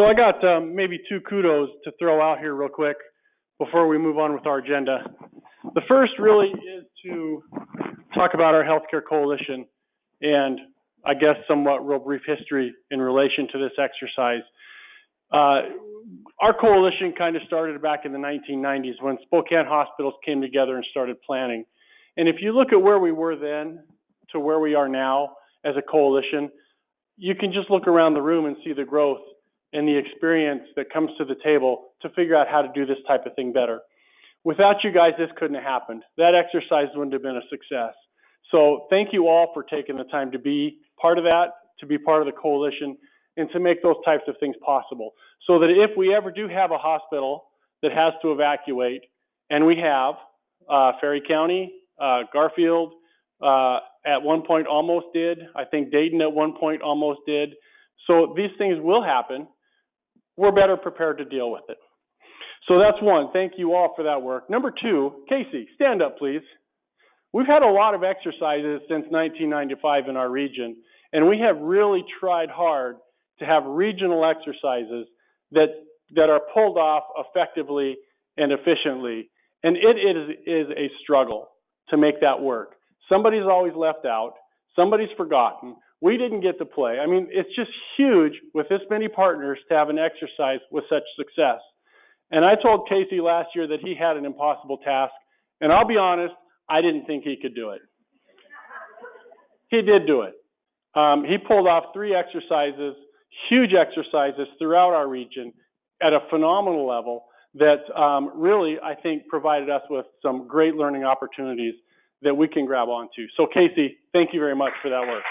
So I got maybe two kudos to throw out here real quick before we move on with our agenda. The first really is to talk about our healthcare coalition and I guess somewhat real brief history in relation to this exercise. Our coalition kind of started back in the 1990s when Spokane hospitals came together and started planning. And if you look at where we were then to where we are now as a coalition, you can just look around the room and see the growth and the experience that comes to the table to figure out how to do this type of thing better. Without you guys, this couldn't have happened. That exercise wouldn't have been a success. So thank you all for taking the time to be part of that, to be part of the coalition, and to make those types of things possible. So that if we ever do have a hospital that has to evacuate, and we have, Ferry County, Garfield, at one point almost did. I think Dayton at one point almost did. So these things will happen. We're better prepared to deal with it. So that's one. Thank you all for that work. Number two, Casey, stand up, please. We've had a lot of exercises since 1995 in our region, and we have really tried hard to have regional exercises that are pulled off effectively and efficiently. And it is a struggle to make that work. Somebody's always left out. Somebody's forgotten. We didn't get to play. I mean, it's just huge with this many partners to have an exercise with such success. And I told Casey last year that he had an impossible task. And I'll be honest, I didn't think he could do it. He did do it. He pulled off 3 exercises, huge exercises throughout our region at a phenomenal level that really, I think, provided us with some great learning opportunities that we can grab onto. So Casey, thank you very much for that work.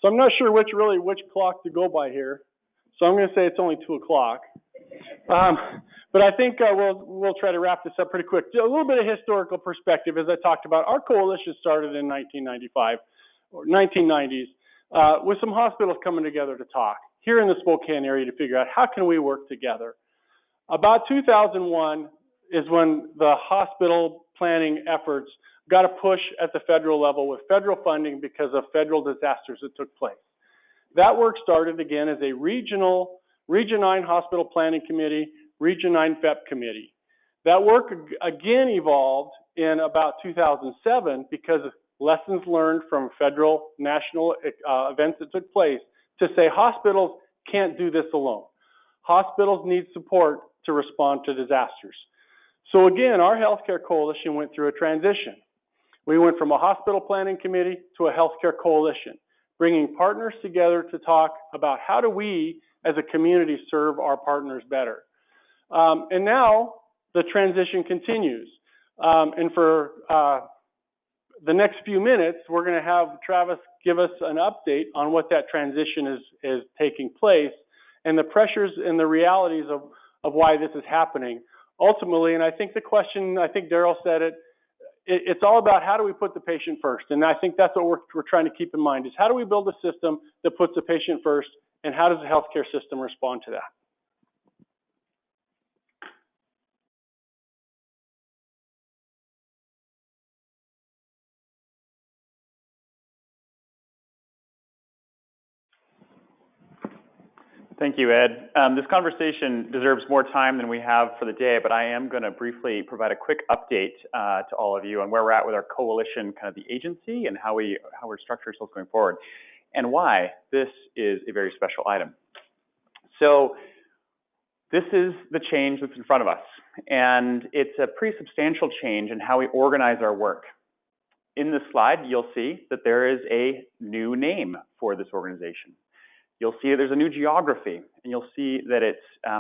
So I'm not sure which clock to go by here. So I'm going to say it's only 2 o'clock. But I think we'll try to wrap this up pretty quick. A little bit of historical perspective, as I talked about. Our coalition started in 1995 or 1990s with some hospitals coming together to talk here in the Spokane area to figure out how can we work together. About 2001 is when the hospital planning efforts got a push at the federal level with federal funding because of federal disasters that took place. That work started again as a Region 9 Hospital Planning Committee, Region 9 FEP Committee. That work again evolved in about 2007 because of lessons learned from federal national events that took place to say hospitals can't do this alone. Hospitals need support to respond to disasters. So again, our healthcare coalition went through a transition. We went from a hospital planning committee to a healthcare coalition, bringing partners together to talk about how do we as a community serve our partners better. And now the transition continues. And for the next few minutes, we're going to have Travis give us an update on what that transition is taking place and the pressures and the realities of why this is happening. Ultimately, and I think the question, I think Daryl said it, it's all about how do we put the patient first. And I think that's what we're trying to keep in mind is how do we build a system that puts the patient first and how does the healthcare system respond to that? Thank you, Ed. This conversation deserves more time than we have for the day, but I am going to briefly provide a quick update to all of you on where we're at with our coalition, kind of the agency, and how we're structured ourselves going forward, and why this is a very special item. So this is the change that's in front of us, and it's a pretty substantial change in how we organize our work. In this slide, you'll see that there is a new name for this organization. You'll see there's a new geography, and you'll see that it's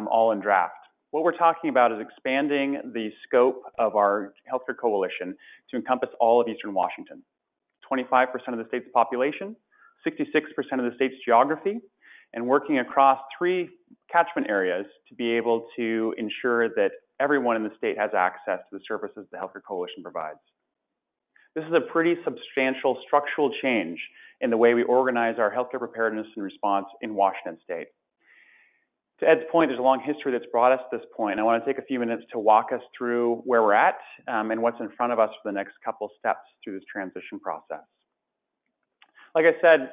all in draft. What we're talking about is expanding the scope of our healthcare coalition to encompass all of Eastern Washington. 25% of the state's population, 66% of the state's geography, and working across 3 catchment areas to be able to ensure that everyone in the state has access to the services the healthcare coalition provides. This is a pretty substantial structural change in the way we organize our healthcare preparedness and response in Washington state. To Ed's point, there's a long history that's brought us to this point. I want to take a few minutes to walk us through where we're at and what's in front of us for the next couple steps through this transition process. Like I said,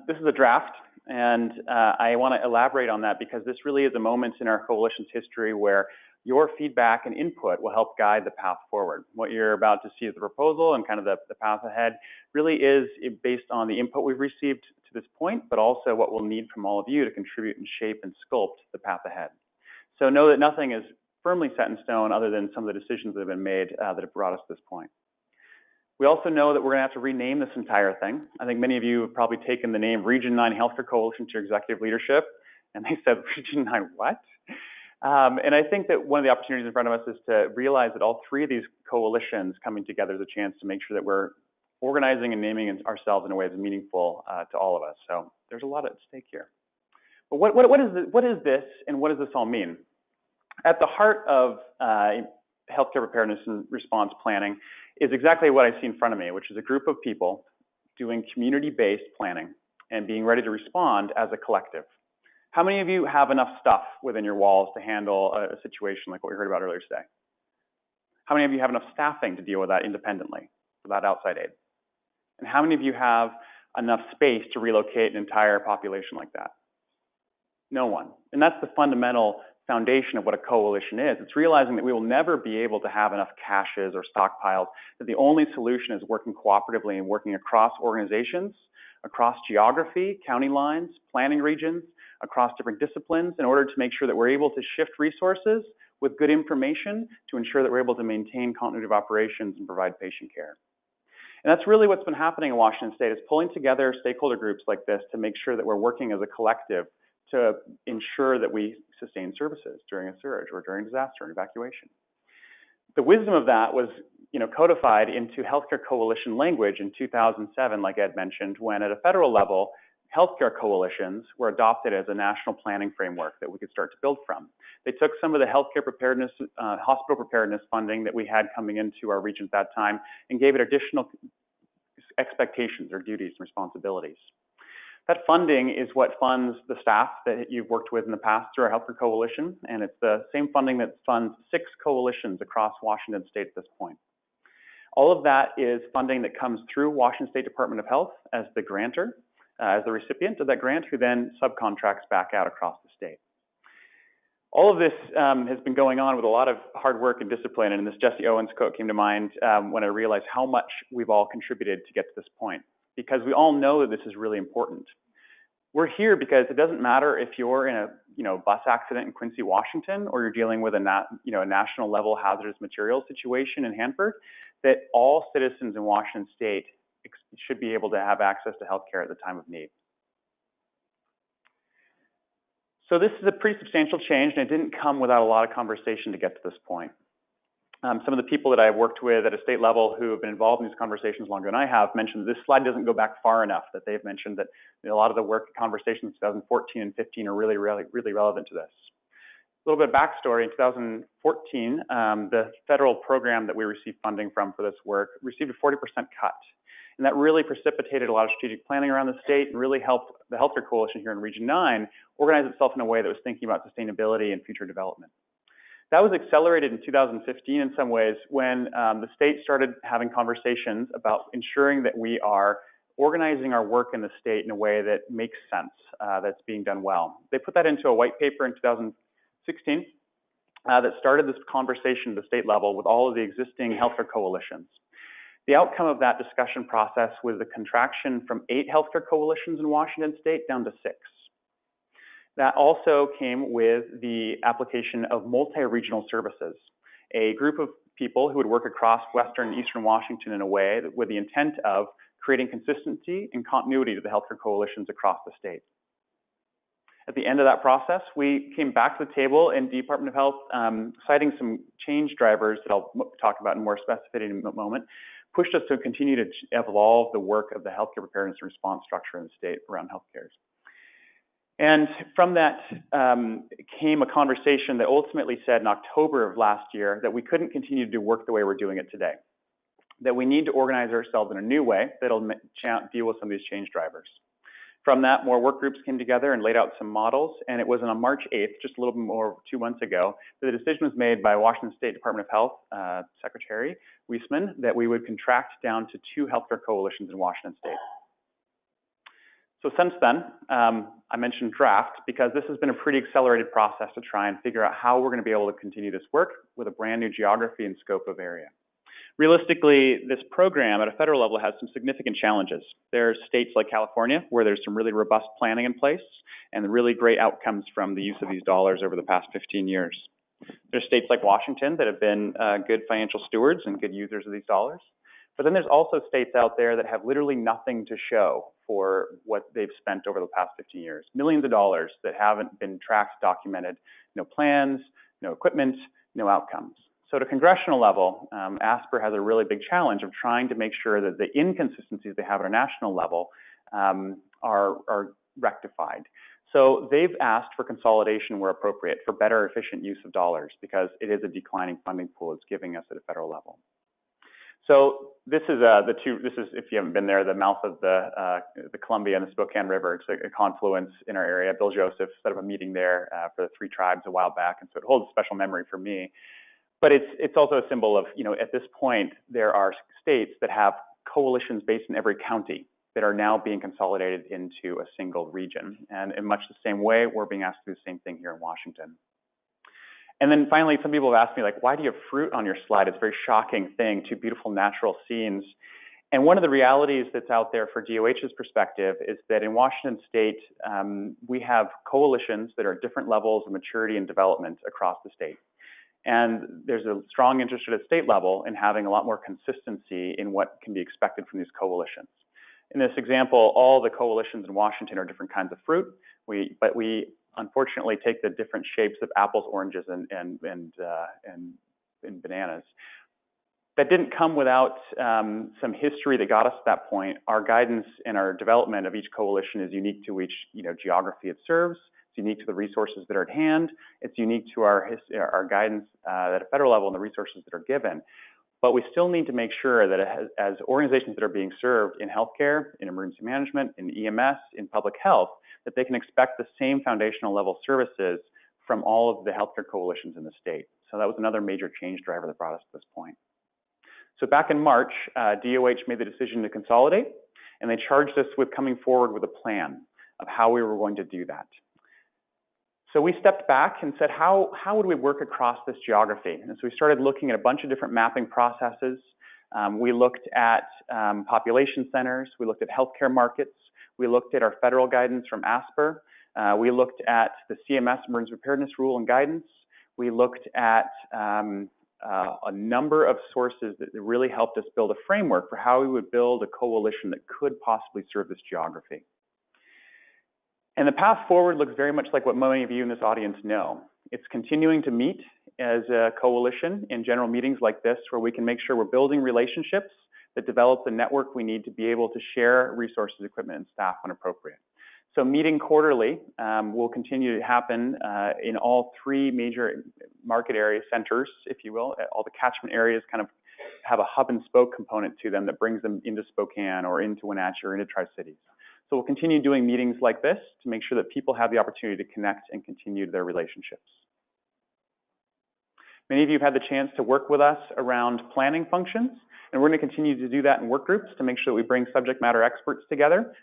this is a draft, and I want to elaborate on that because this really is a moment in our coalition's history where your feedback and input will help guide the path forward. What you're about to see as the proposal and kind of the path ahead really is based on the input we've received to this point, but also what we'll need from all of you to contribute and shape and sculpt the path ahead. So know that nothing is firmly set in stone other than some of the decisions that have been made that have brought us to this point. We also know that we're going to have to rename this entire thing. I think many of you have probably taken the name Region 9 Healthcare Coalition to your executive leadership, and they said, Region 9 what? And I think that one of the opportunities in front of us is to realize that all three of these coalitions coming together is a chance to make sure that we're organizing and naming ourselves in a way that's meaningful to all of us. So there's a lot at stake here. But what is this, and what does this all mean? At the heart of healthcare preparedness and response planning is exactly what I see in front of me, which is a group of people doing community-based planning and being ready to respond as a collective. How many of you have enough stuff within your walls to handle a situation like what we heard about earlier today? How many of you have enough staffing to deal with that independently, without outside aid? And how many of you have enough space to relocate an entire population like that? No one. And that's the fundamental foundation of what a coalition is. It's realizing that we will never be able to have enough caches or stockpiles, that the only solution is working cooperatively and working across organizations, across geography, county lines, planning regions, across different disciplines in order to make sure that we're able to shift resources with good information to ensure that we're able to maintain continuity of operations and provide patient care. And that's really what's been happening in Washington State, is pulling together stakeholder groups like this to make sure that we're working as a collective to ensure that we sustain services during a surge or during disaster and evacuation. The wisdom of that was, codified into healthcare coalition language in 2007, like Ed mentioned, when at a federal level, healthcare coalitions were adopted as a national planning framework that we could start to build from. They took some of the healthcare preparedness, hospital preparedness funding that we had coming into our region at that time and gave it additional expectations or duties and responsibilities. That funding is what funds the staff that you've worked with in the past through our Healthcare Coalition, and it's the same funding that funds 6 coalitions across Washington State at this point. All of that is funding that comes through Washington State Department of Health as the grantor, as the recipient of that grant, who then subcontracts back out across the state. All of this has been going on with a lot of hard work and discipline, and this Jesse Owens quote came to mind when I realized how much we've all contributed to get to this point, because we all know that this is really important. We're here because it doesn't matter if you're in a bus accident in Quincy, Washington, or you're dealing with a national level hazardous materials situation in Hanford, that all citizens in Washington State should be able to have access to healthcare at the time of need. So this is a pretty substantial change, and it didn't come without a lot of conversation to get to this point. Some of the people that I've worked with at a state level who have been involved in these conversations longer than I have mentioned that this slide doesn't go back far enough, that they've mentioned that a lot of the work conversations in 2014 and 15 are really relevant to this. A little bit of backstory: in 2014, the federal program that we received funding from for this work received a 40% cut. And that really precipitated a lot of strategic planning around the state and really helped the Healthcare Coalition here in Region 9 organize itself in a way that was thinking about sustainability and future development. That was accelerated in 2015 in some ways when the state started having conversations about ensuring that we are organizing our work in the state in a way that makes sense, that's being done well. They put that into a white paper in 2016 that started this conversation at the state level with all of the existing healthcare coalitions. The outcome of that discussion process was the contraction from 8 healthcare coalitions in Washington State down to 6. That also came with the application of multi-regional services, a group of people who would work across Western and Eastern Washington in a way that, with the intent of creating consistency and continuity to the healthcare coalitions across the state. At the end of that process, we came back to the table in the Department of Health, citing some change drivers that I'll talk about in more specificity in a moment, pushed us to continue to evolve the work of the healthcare preparedness and response structure in the state around healthcare. And from that came a conversation that ultimately said in October of last year that we couldn't continue to do work the way we're doing it today, that we need to organize ourselves in a new way that'll deal with some of these change drivers. From that, more work groups came together and laid out some models, and it was on March 8th, just a little bit more 2 months ago, that the decision was made by Washington State Department of Health Secretary Weissman that we would contract down to 2 healthcare coalitions in Washington State. So since then, I mentioned draft because this has been a pretty accelerated process to try and figure out how we're going to be able to continue this work with a brand new geography and scope of area. Realistically, this program at a federal level has some significant challenges. There's states like California where there's some really robust planning in place and really great outcomes from the use of these dollars over the past 15 years. There's states like Washington that have been good financial stewards and good users of these dollars. But then there's also states out there that have literally nothing to show for what they've spent over the past 15 years. Millions of dollars that haven't been tracked, documented, no plans, no equipment, no outcomes. So at a congressional level, ASPR has a really big challenge of trying to make sure that the inconsistencies they have at a national level are rectified. So they've asked for consolidation where appropriate for better efficient use of dollars because it is a declining funding pool it's giving us at a federal level. So this is if you haven't been there, the mouth of the Columbia and the Spokane River. It's a confluence in our area. Bill Joseph set up a meeting there for the 3 tribes a while back, and so it holds a special memory for me. But it's also a symbol of, at this point, there are states that have coalitions based in every county that are now being consolidated into a single region. And in much the same way, we're being asked to do the same thing here in Washington. And then finally, some people have asked me, like, why do you have fruit on your slide? It's a very shocking thing, 2 beautiful natural scenes. And one of the realities that's out there for DOH's perspective is that in Washington state, we have coalitions that are at different levels of maturity and development across the state. And there's a strong interest at a state level in having a lot more consistency in what can be expected from these coalitions. In this example, all the coalitions in Washington are different kinds of fruit, but we unfortunately take the different shapes of apples, oranges, and bananas. That didn't come without some history that got us to that point. Our guidance and our development of each coalition is unique to each geography it serves. It's unique to the resources that are at hand. It's unique to our guidance at a federal level and the resources that are given. But we still need to make sure that as organizations that are being served in healthcare, in emergency management, in EMS, in public health, that they can expect the same foundational level services from all of the healthcare coalitions in the state. So that was another major change driver that brought us to this point. So back in March, DOH made the decision to consolidate, and they charged us with coming forward with a plan of how we were going to do that. So we stepped back and said, how would we work across this geography? And so we started looking at a bunch of different mapping processes. We looked at population centers. We looked at healthcare markets. We looked at our federal guidance from ASPR. We looked at the CMS Emergency Preparedness Rule and guidance. We looked at a number of sources that really helped us build a framework for how we would build a coalition that could possibly serve this geography. And the path forward looks very much like what many of you in this audience know. It's continuing to meet as a coalition in general meetings like this, where we can make sure we're building relationships that develop the network we need to be able to share resources, equipment, and staff when appropriate. So meeting quarterly will continue to happen in all 3 major market area centers, if you will. All the catchment areas kind of have a hub and spoke component to them that brings them into Spokane or into Wenatchee or into Tri-Cities. So we'll continue doing meetings like this to make sure that people have the opportunity to connect and continue their relationships. Many of you have had the chance to work with us around planning functions, and we're going to continue to do that in work groups to make sure that we bring subject matter experts together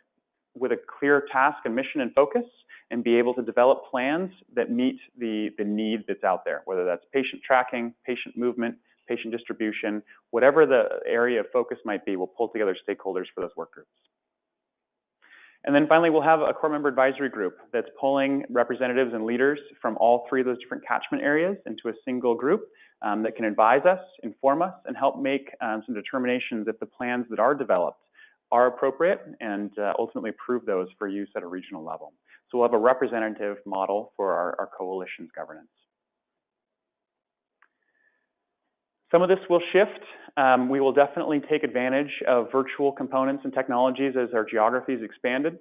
with a clear task and mission and focus, and be able to develop plans that meet the need that's out there, whether that's patient tracking, patient movement, patient distribution, whatever the area of focus might be, we'll pull together stakeholders for those work groups. And then finally, we'll have a core member advisory group that's pulling representatives and leaders from all 3 of those different catchment areas into a single group that can advise us, inform us, and help make some determinations if the plans that are developed are appropriate and ultimately approve those for use at a regional level. So we'll have a representative model for our coalition's governance. Some of this will shift. We will definitely take advantage of virtual components and technologies as our geography is expanded.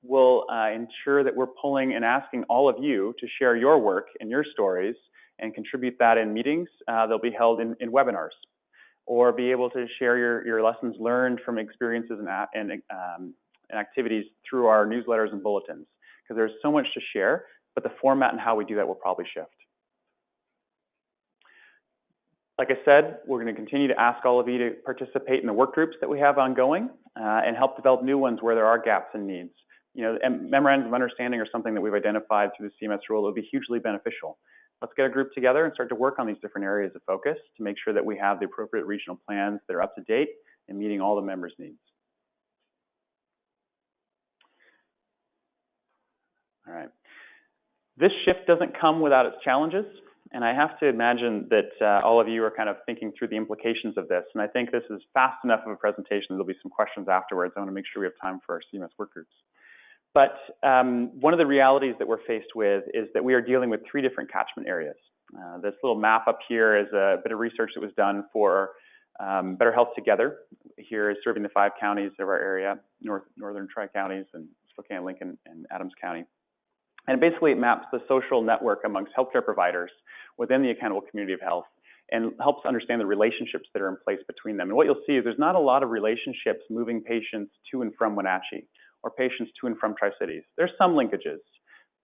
We'll ensure that we're pulling and asking all of you to share your work and your stories and contribute that in meetings. They'll be held in webinars, or be able to share your lessons learned from experiences and activities through our newsletters and bulletins, because there's so much to share, but the format and how we do that will probably shift. Like I said, we're going to continue to ask all of you to participate in the work groups that we have ongoing and help develop new ones where there are gaps and needs. memorandums of understanding are something that we've identified through the CMS rule that would be hugely beneficial. Let's get a group together and start to work on these different areas of focus to make sure that we have the appropriate regional plans that are up to date and meeting all the members' needs. All right. This shift doesn't come without its challenges, and I have to imagine that all of you are kind of thinking through the implications of this, and I think this is fast enough of a presentation. There'll be some questions afterwards. I want to make sure we have time for our CMS work groups. But one of the realities that we're faced with is that we are dealing with 3 different catchment areas. This little map up here is a bit of research that was done for Better Health Together. Here is serving the 5 counties of our area, northern tri-counties and Spokane, Lincoln, and Adams County. And basically it maps the social network amongst healthcare providers within the accountable community of health and helps understand the relationships that are in place between them. And what you'll see is there's not a lot of relationships moving patients to and from Wenatchee or patients to and from Tri-Cities. There's some linkages,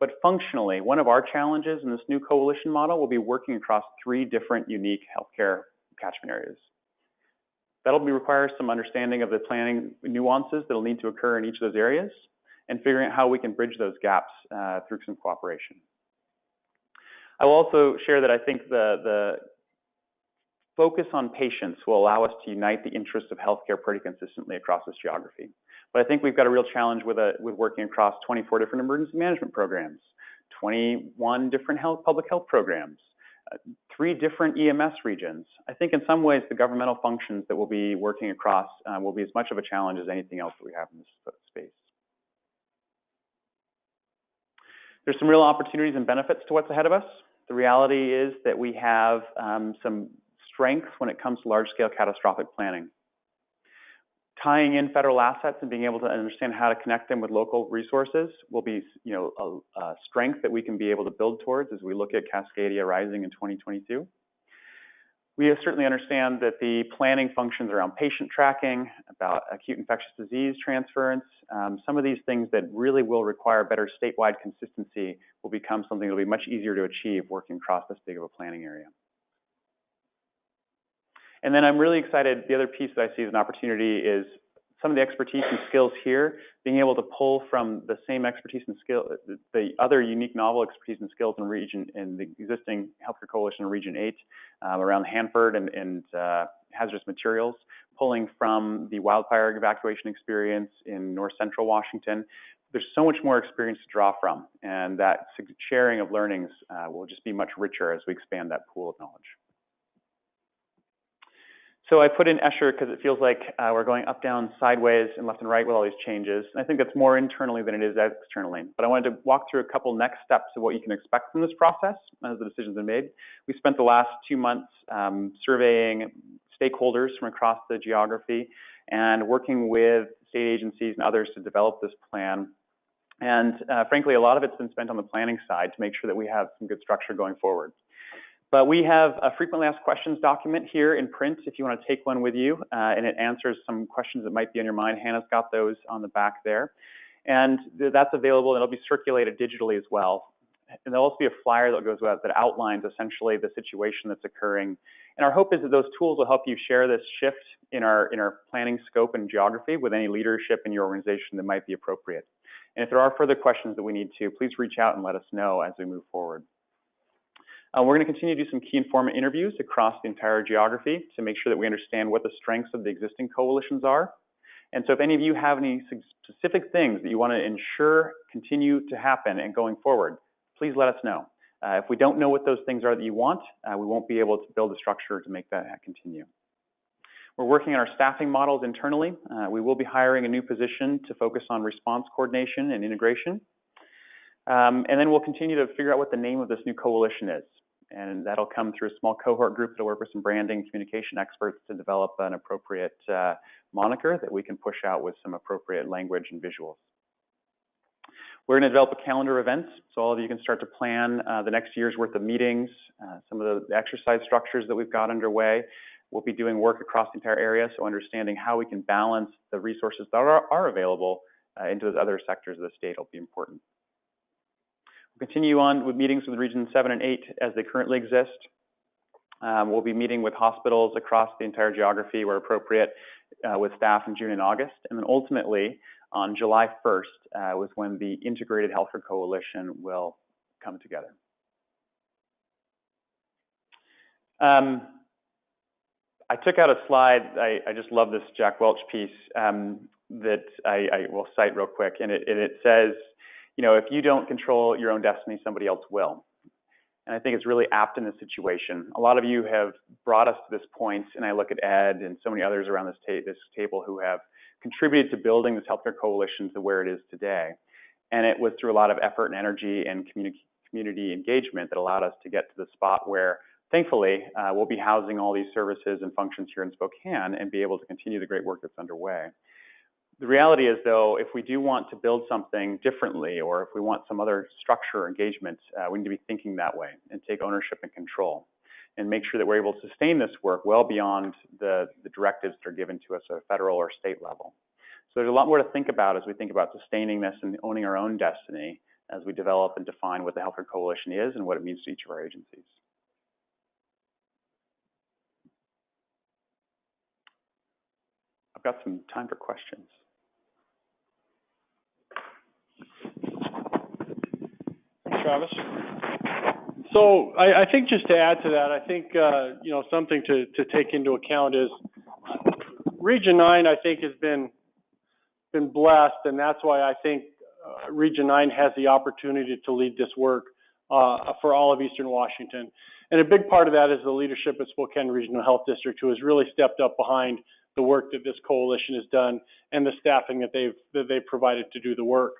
but functionally, one of our challenges in this new coalition model will be working across 3 different unique healthcare catchment areas. That'll require some understanding of the planning nuances that'll need to occur in each of those areas and figuring out how we can bridge those gaps through some cooperation. I will also share that I think the focus on patients will allow us to unite the interests of healthcare pretty consistently across this geography. But I think we've got a real challenge with working across 24 different emergency management programs, 21 different public health programs, 3 different EMS regions. I think in some ways the governmental functions that we'll be working across will be as much of a challenge as anything else that we have in this space. There's some real opportunities and benefits to what's ahead of us. The reality is that we have some strengths when it comes to large-scale catastrophic planning. Tying in federal assets and being able to understand how to connect them with local resources will be, a strength that we can be able to build towards as we look at Cascadia Rising in 2022. We certainly understand that the planning functions around patient tracking, about acute infectious disease transference, some of these things that really will require better statewide consistency will become something that will be much easier to achieve working across this big of a planning area. And then I'm really excited, the other piece that I see as an opportunity is some of the expertise and skills here, being able to pull from the same expertise and skill, the other unique novel expertise and skills in the existing healthcare coalition in Region 8 around Hanford and hazardous materials, pulling from the wildfire evacuation experience in north central Washington. There's so much more experience to draw from, and that sharing of learnings will just be much richer as we expand that pool of knowledge. So I put in Escher because it feels like we're going up, down, sideways, and left and right with all these changes. And I think that's more internally than it is externally. But I wanted to walk through a couple next steps of what you can expect from this process as the decisions are made. We spent the last 2 months surveying stakeholders from across the geography and working with state agencies and others to develop this plan. And frankly, a lot of it's been spent on the planning side to make sure that we have some good structure going forward. But we have a frequently asked questions document here in print if you want to take one with you, and it answers some questions that might be on your mind. Hannah's got those on the back there. And that's available, and it'll be circulated digitally as well. And there'll also be a flyer that goes with that outlines essentially the situation that's occurring. And our hope is that those tools will help you share this shift in our planning scope and geography with any leadership in your organization that might be appropriate. And if there are further questions that we need to, please reach out and let us know as we move forward. We're going to continue to do some key informant interviews across the entire geography to make sure that we understand what the strengths of the existing coalitions are. And so if any of you have any specific things that you want to ensure continue to happen and going forward, please let us know. If we don't know what those things are that you want, we won't be able to build a structure to make that continue. We're working on our staffing models internally. We will be hiring a new position to focus on response coordination and integration. And then we'll continue to figure out what the name of this new coalition is. And that'll come through a small cohort group that'll work with some branding communication experts to develop an appropriate moniker that we can push out with some appropriate language and visuals. We're going to develop a calendar of events, so all of you can start to plan the next year's worth of meetings, some of the exercise structures that we've got underway. We'll be doing work across the entire area, so understanding how we can balance the resources that are available into those other sectors of the state will be important. We'll continue on with meetings with Region 7 and 8 as they currently exist. We'll be meeting with hospitals across the entire geography where appropriate, with staff in June and August, and then ultimately on July 1st was when the Integrated Healthcare Coalition will come together. I took out a slide. I just love this Jack Welch piece that I will cite real quick, and it says, you know, if you don't control your own destiny, somebody else will. And I think it's really apt in this situation. A lot of you have brought us to this point, and I look at Ed and so many others around this table who have contributed to building this healthcare coalition to where it is today. And it was through a lot of effort and energy and community engagement that allowed us to get to the spot where, thankfully, we'll be housing all these services and functions here in Spokane and be able to continue the great work that's underway. The reality is, though, if we do want to build something differently, or if we want some other structure or engagement, we need to be thinking that way and take ownership and control and make sure that we're able to sustain this work well beyond the directives that are given to us at a federal or state level. So there's a lot more to think about as we think about sustaining this and owning our own destiny as we develop and define what the Healthcare Coalition is and what it means to each of our agencies. I've got some time for questions. Travis. So I think just to add to that, I think, you know, something to take into account is Region 9, I think, has been blessed, and that's why I think Region 9 has the opportunity to lead this work for all of Eastern Washington. And a big part of that is the leadership at Spokane Regional Health District, who has really stepped up behind the work that this coalition has done and the staffing that they've provided to do the work.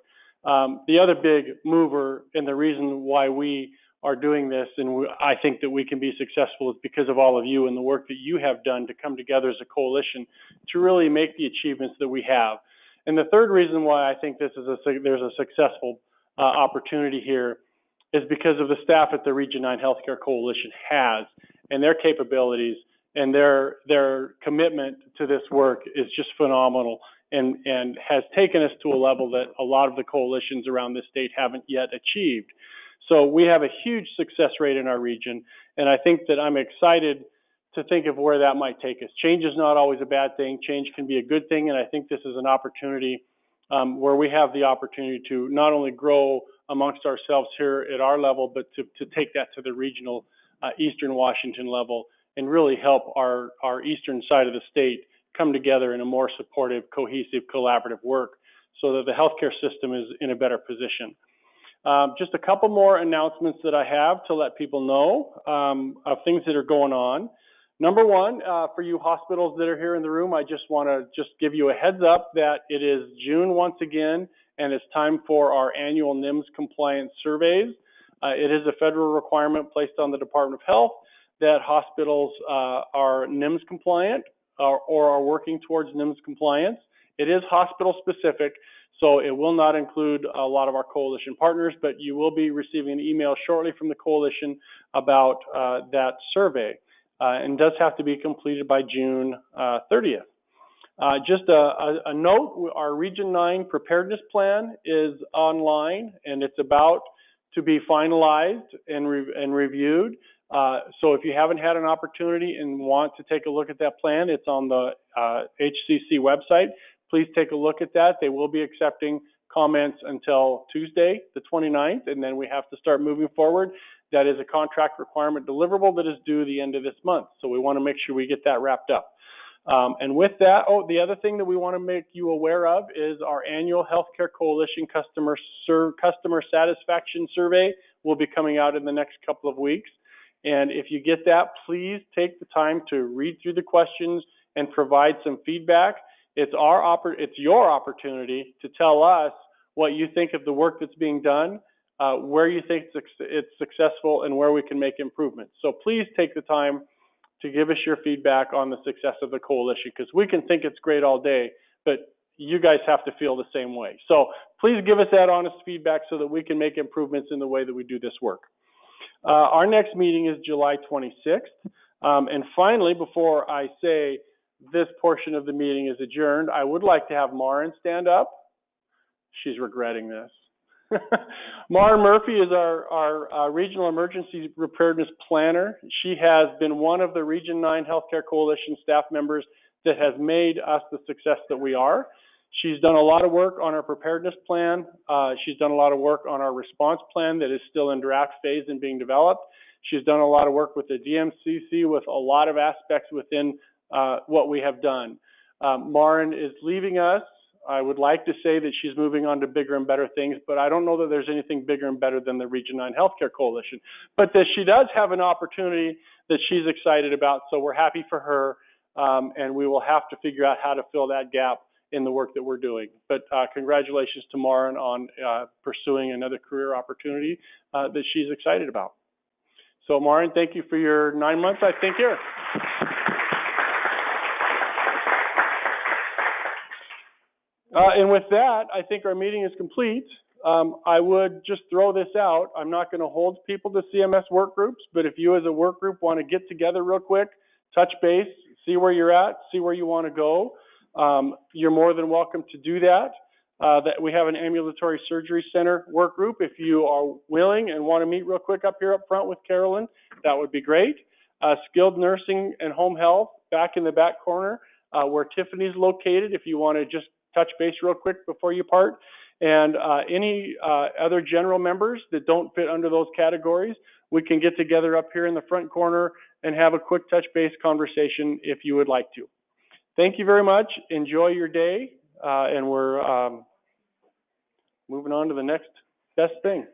The other big mover and the reason why we are doing this and I think that we can be successful is because of all of you and the work that you have done to come together as a coalition to really make the achievements that we have. And the third reason why I think this is there's a successful opportunity here is because of the staff at the Region 9 Healthcare Coalition has and their capabilities and their commitment to this work is just phenomenal. And has taken us to a level that a lot of the coalitions around this state haven't yet achieved. So we have a huge success rate in our region, and I think that I'm excited to think of where that might take us. Change is not always a bad thing. Change can be a good thing, and I think this is an opportunity where we have the opportunity to not only grow amongst ourselves here at our level, but to take that to the regional Eastern Washington level and really help our eastern side of the state come together in a more supportive, cohesive, collaborative work so that the healthcare system is in a better position. Just a couple more announcements that I have to let people know of things that are going on. Number one, for you hospitals that are here in the room, I just want to give you a heads up that it is June once again, and it's time for our annual NIMS compliance surveys. It is a federal requirement placed on the Department of Health that hospitals are NIMS compliant or are working towards NIMS compliance. It is hospital specific, so it will not include a lot of our coalition partners, but you will be receiving an email shortly from the coalition about that survey. And does have to be completed by June 30th. Just a note, our Region 9 preparedness plan is online and it's about to be finalized and reviewed. So if you haven't had an opportunity and want to take a look at that plan, it's on the HCC website. Please take a look at that. They will be accepting comments until Tuesday, the 29th, and then we have to start moving forward. That is a contract requirement deliverable that is due the end of this month. So we want to make sure we get that wrapped up. And with that, the other thing that we want to make you aware of is our annual Healthcare Coalition customer satisfaction survey will be coming out in the next couple of weeks. And if you get that, please take the time to read through the questions and provide some feedback. It's your opportunity to tell us what you think of the work that's being done, where you think it's successful, and where we can make improvements. So please take the time to give us your feedback on the success of the coalition, because we can think it's great all day, but you guys have to feel the same way. So please give us that honest feedback so that we can make improvements in the way that we do this work. Our next meeting is July 26th. And finally, before I say this portion of the meeting is adjourned, I would like to have Maren stand up. She's regretting this. Maren Murphy is our Regional Emergency Preparedness Planner. She has been one of the Region 9 Healthcare Coalition staff members that has made us the success that we are. She's done a lot of work on our preparedness plan. She's done a lot of work on our response plan that is still in draft phase and being developed. She's done a lot of work with the DMCC with a lot of aspects within what we have done. Maren is leaving us. I would like to say that she's moving on to bigger and better things, but I don't know that there's anything bigger and better than the Region 9 Healthcare Coalition. But that she does have an opportunity that she's excited about, so we're happy for her, and we will have to figure out how to fill that gap in the work that we're doing. But congratulations to Maren on pursuing another career opportunity that she's excited about. So Maren, thank you for your 9 months, I think, here. And with that, I think our meeting is complete. I would just throw this out. I'm not going to hold people to CMS work groups, but if you as a work group want to get together real quick, touch base, see where you're at, see where you want to go, you're more than welcome to do that. That we have an ambulatory surgery center work group. If you are willing and want to meet real quick up here up front with Carolyn, that would be great. Skilled nursing and home health back in the back corner where Tiffany's located if you want to just touch base real quick before you part. And any other general members that don't fit under those categories, we can get together up here in the front corner and have a quick touch base conversation if you would like to. Thank you very much. Enjoy your day. And we're moving on to the next best thing.